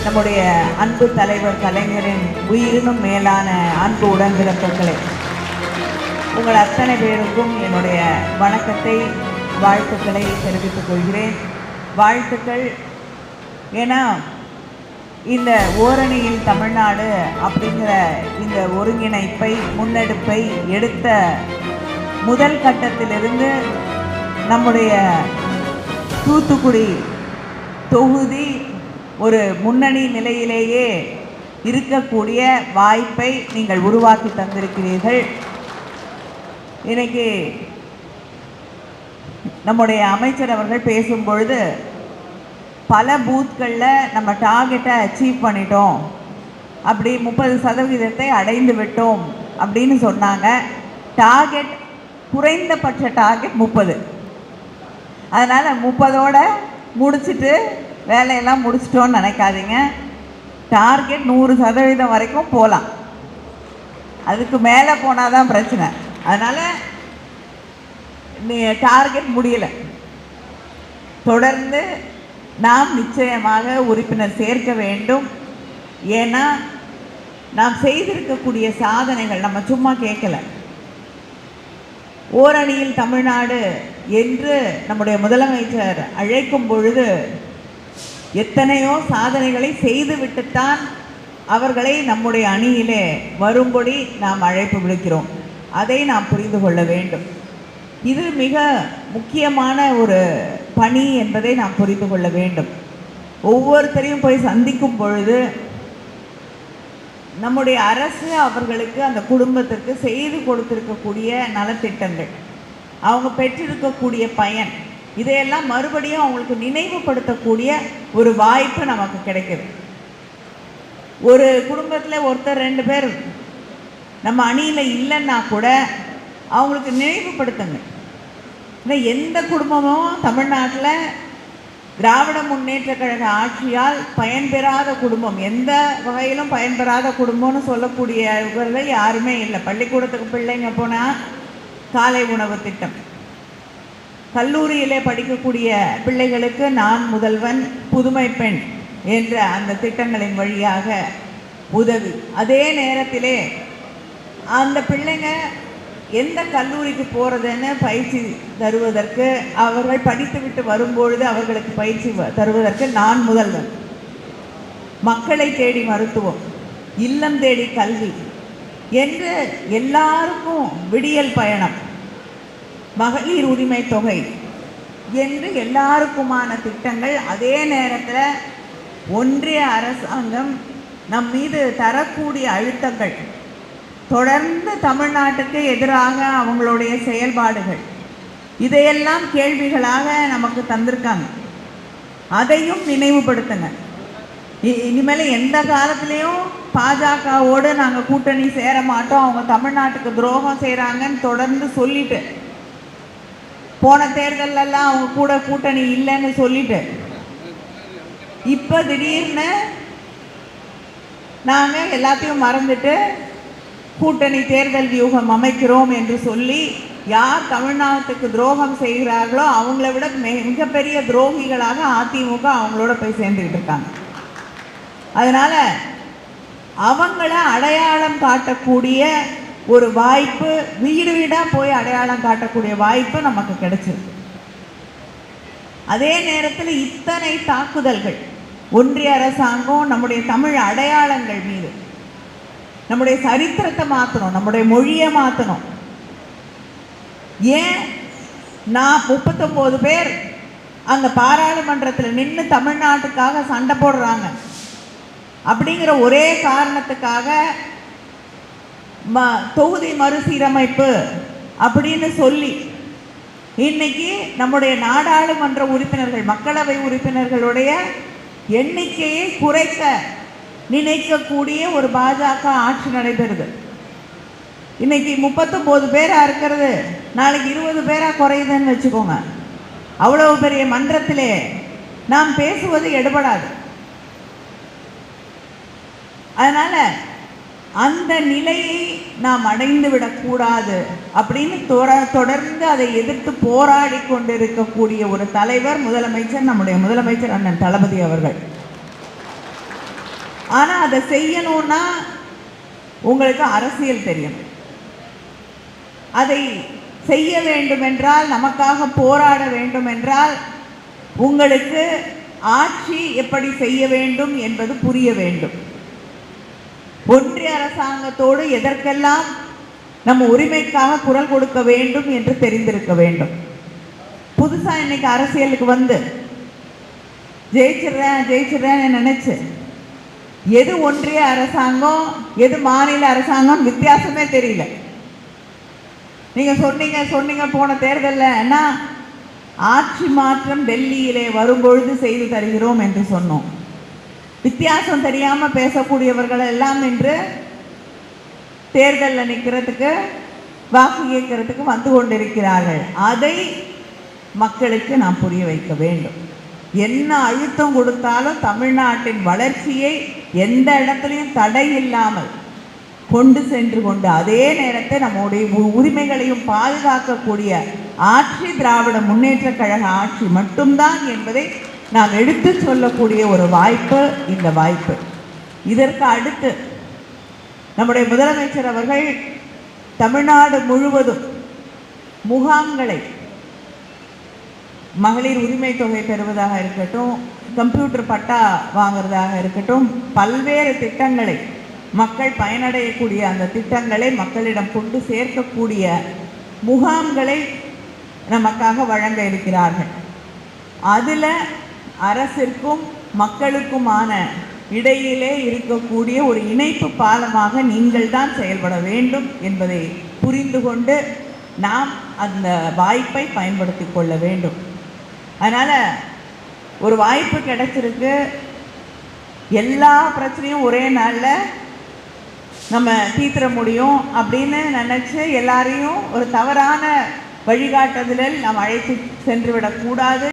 நம்முடைய அன்பு தலைவர் கலைஞரின் உயிரினும் மேலான அன்பு உடன்பிறப்புகளே, உங்கள் அத்தனை பேருக்கும் என்னுடைய வணக்கத்தை, வாழ்த்துக்களை தெரிவித்துக் கொள்கிறேன். வாழ்த்துக்கள். ஏன்னா இந்த ஓரணியில் தமிழ்நாடு அப்படிங்கிற இந்த ஒருங்கிணைப்பை, முன்னெடுப்பை எடுத்த முதல் கட்டத்திலிருந்து நம்முடைய தூத்துக்குடி தொகுதி ஒரு முன்னணி நிலையிலேயே இருக்கக்கூடிய வாய்ப்பை நீங்கள் உருவாக்கி தந்திருக்கிறீர்கள். இன்னைக்கு நம்முடைய அமைச்சர் அவர்கள் பேசும்பொழுது பல பூத்களில் நம்ம டார்கெட்டை அச்சீவ் பண்ணிட்டோம், அப்படி 30% அடைந்து விட்டோம் அப்படின்னு சொன்னாங்க. டார்கெட், குறைந்தபட்ச டார்கெட் 30. அதனால் 30ஓட முடிச்சுட்டு வேலையெல்லாம் முடிச்சிட்டோன்னு நினைக்காதீங்க. டார்கெட் 100% வரைக்கும் போகலாம். அதுக்கு மேலே போனால் தான் பிரச்சனை. அதனால் டார்கெட் முடியலை. தொடர்ந்து நாம் நிச்சயமாக உறுப்பினர் சேர்க்க வேண்டும். ஏன்னா நாம் செய்திருக்கக்கூடிய சாதனைகள் நம்ம சும்மா கேட்கல. ஓரணியில் தமிழ்நாடு என்று நம்முடைய முதலமைச்சர் அழைக்கும் பொழுது எத்தனையோ சாதனைகளை செய்துவிட்டுத்தான் அவர்களை நம்முடைய அணியிலே வரும்படி நாம் அழைப்பு விடுக்கிறோம். அதை நாம் புரிந்து கொள்ள வேண்டும். இது மிக முக்கியமான ஒரு பணி என்பதை நாம் புரிந்து கொள்ள வேண்டும். ஒவ்வொருத்தரையும் போய் சந்திக்கும் பொழுது நம்முடைய அரசு அவர்களுக்கு, அந்த குடும்பத்திற்கு செய்து கொடுத்திருக்கக்கூடிய நலத்திட்டங்கள், அவங்க பெற்றிருக்கக்கூடிய பயன், இதையெல்லாம் மறுபடியும் அவங்களுக்கு நினைவுபடுத்தக்கூடிய ஒரு வாய்ப்பு நமக்கு கிடைக்குது. ஒரு குடும்பத்தில் ஒருத்தர் 2 பேர் நம்ம அணியில் இல்லைன்னா கூட அவங்களுக்கு நினைவுபடுத்துங்க. இல்லை, எந்த குடும்பமும் தமிழ்நாட்டில் திராவிட முன்னேற்ற கழக ஆட்சியால் பயன்பெறாத குடும்பம், எந்த வகையிலும் பயன்பெறாத குடும்பம்னு சொல்லக்கூடியவர்கள் யாருமே இல்லை. பள்ளிக்கூடத்துக்கு பிள்ளைங்க போனால் காலை உணவு திட்டம், கல்லூரியிலே படிக்கக்கூடிய பிள்ளைகளுக்கு நான் முதல்வன், புதுமை பெண் என்ற அந்த திட்டங்களின் வழியாக உதவி. அதே நேரத்திலே அந்த பிள்ளைங்க எந்த கல்லூரிக்கு போகிறதுன்னு பயிற்சி தருவதற்கு, அவர்கள் படித்துவிட்டு வரும்பொழுது அவர்களுக்கு பயிற்சி தருவதற்கு நான் முதல்வன். மக்களை தேடி மருத்துவம், இல்லம் தேடி கல்வி என்று எல்லாருக்கும் விடியல் பயணம், மகளிர் உரிமை தொகை என்று எல்லாருக்குமான திட்டங்கள். அதே நேரத்தில் ஒன்றிய அரசாங்கம் நம் மீது தரக்கூடிய அழுத்தங்கள், தொடர்ந்து தமிழ்நாட்டுக்கு எதிராக அவங்களுடைய செயல்பாடுகள், இதையெல்லாம் கேள்விகளாக நமக்கு தந்திருக்காங்க. அதையும் நினைவுபடுத்துங்க. இனிமேல் எந்த காலத்துலேயும் பாஜகவோடு நாங்கள் கூட்டணி சேர மாட்டோம், அவங்க தமிழ்நாட்டுக்கு துரோகம் செய்கிறாங்கன்னு தொடர்ந்து சொல்லிட்டு, போன தேர்தலெல்லாம் அவங்க கூட கூட்டணி இல்லைன்னு சொல்லிட்டு, இப்போ திடீர்னு நாங்கள் எல்லாத்தையும் மறந்துட்டு கூட்டணி தேர்தல் வியூகம் அமைக்கிறோம் என்று சொல்லி யார் தமிழ்நாட்டுக்கு துரோகம் செய்கிறார்களோ அவங்கள விட மிகப்பெரிய துரோகிகளாக அதிமுக அவங்களோட போய் சேர்ந்துக்கிட்டு இருக்காங்க. அதனால் அவங்கள அடையாளம் காட்டக்கூடிய ஒரு வாய்ப்பு, வீடு வீடாக போய் அடையாளம் காட்டக்கூடிய வாய்ப்பு நமக்கு கிடைச்சிருக்கு. அதே நேரத்தில் இத்தனை தாக்குதல்கள், ஒன்றிய அரசாங்கம் நம்முடைய தமிழ் அடையாளங்கள் மீது, நம்முடைய சரித்திரத்தை மாற்றணும், நம்முடைய மொழியை மாற்றணும். ஏன் நான் 39 பேர் அங்கே பாராளுமன்றத்தில் நின்று தமிழ்நாட்டுக்காக சண்டை போடுறாங்க அப்படிங்கிற ஒரே காரணத்துக்காக தொகுதி மறுசீரமைப்பு அப்படின்னு சொல்லி இன்னைக்கு நம்முடைய நாடாளுமன்ற உறுப்பினர்கள், மக்களவை உறுப்பினர்களுடைய எண்ணிக்கையை குறைக்க நினைக்கக்கூடிய ஒரு பாஜக ஆட்சி நடைபெறுது. இன்னைக்கு 39 பேராக இருக்கிறது நாளைக்கு 20 பேராக குறையுதுன்னு வச்சுக்கோங்க. அவ்வளவு பெரிய மன்றத்திலே நாம் பேசுவது எடுபடாது. அதனால் அந்த நிலையை நாம் அடைந்து விடக்கூடாது அப்படின்னு தொடர்ந்து அதை எதிர்த்து போராடி கொண்டிருக்கக்கூடிய ஒரு தலைவர் முதலமைச்சர், நம்முடைய முதலமைச்சர் அண்ணன் தளபதி அவர்கள். ஆனால் அதை செய்யணும்னா உங்களுக்கு அரசியல் தெரியும். அதை செய்ய வேண்டுமென்றால், நமக்காக போராட வேண்டுமென்றால் உங்களுக்கு ஆட்சி எப்படி செய்ய வேண்டும் என்பது புரிய வேண்டும். ஒன்றிய அரசாங்கத்தோடு எதற்கெல்லாம் நம்ம உரிமைக்காக குரல் கொடுக்க வேண்டும் என்று தெரிந்திருக்க வேண்டும். புதுசாக இன்னைக்கு அரசியலுக்கு வந்து ஜெயிச்சிடுறேன்னு நினைச்சு எது ஒன்றிய அரசாங்கம் எது மாநில அரசாங்கம் வித்தியாசமே தெரியல. நீங்க சொன்னீங்க போன தேர்தலில் ஆட்சி மாற்றம் டெல்லியிலே வரும்பொழுது செய்து தருகிறோம் என்று சொன்னோம். வித்தியாசம் தெரியாம பேசக்கூடியவர்கள் எல்லாம் இன்று தேர்தலில் நிற்கிறதுக்கு வாக்கு கேட்கறதுக்கு வந்து கொண்டிருக்கிறார்கள். அதை மக்களுக்கு நாம் புரிய வைக்க வேண்டும். என்ன அழுத்தம் கொடுத்தாலும் தமிழ்நாட்டின் வளர்ச்சியை எந்த இடத்துலையும் தடை இல்லாமல் கொண்டு சென்று கொண்டு அதே நேரத்தை நம்முடைய உரிமைகளையும் பாதுகாக்கக்கூடிய ஆட்சி திராவிட முன்னேற்ற கழக ஆட்சி மட்டும்தான் என்பதை நாம் எடுத்து சொல்லக்கூடிய ஒரு வாய்ப்பு இந்த வாய்ப்பு. இதற்கு அடுத்து நம்முடைய முதலமைச்சர் அவர்கள் தமிழ்நாடு முழுவதும் முகாம்களை, மகளிர் உரிமை தொகை பெறுவதாக இருக்கட்டும், கம்ப்யூட்டர் பட்டா வாங்குறதாக இருக்கட்டும், பல்வேறு திட்டங்களை, மக்கள் பயனடையக்கூடிய அந்த திட்டங்களை மக்களிடம் கொண்டு சேர்க்கக்கூடிய முகாம்களை நமக்காக வழங்க இருக்கிறார்கள். அதில் அரசிற்கும் மக்களுக்குமான இடையிலே இருக்கக்கூடிய ஒரு இணைப்பு பாலமாக நீங்கள் தான் செயல்பட வேண்டும் என்பதை புரிந்து கொண்டு நாம் அந்த வாய்ப்பை பயன்படுத்தி கொள்ள வேண்டும். அதனால் ஒரு வாய்ப்பு கிடைச்சிருக்கு. எல்லா பிரச்சனையும் ஒரே நாளில் நம்ம தீர்த்திட முடியும் அப்படின்னு நினச்சி எல்லாரையும் ஒரு தவறான வழிகாட்டுதலில் நாம் அழைத்து சென்று விடக்கூடாது.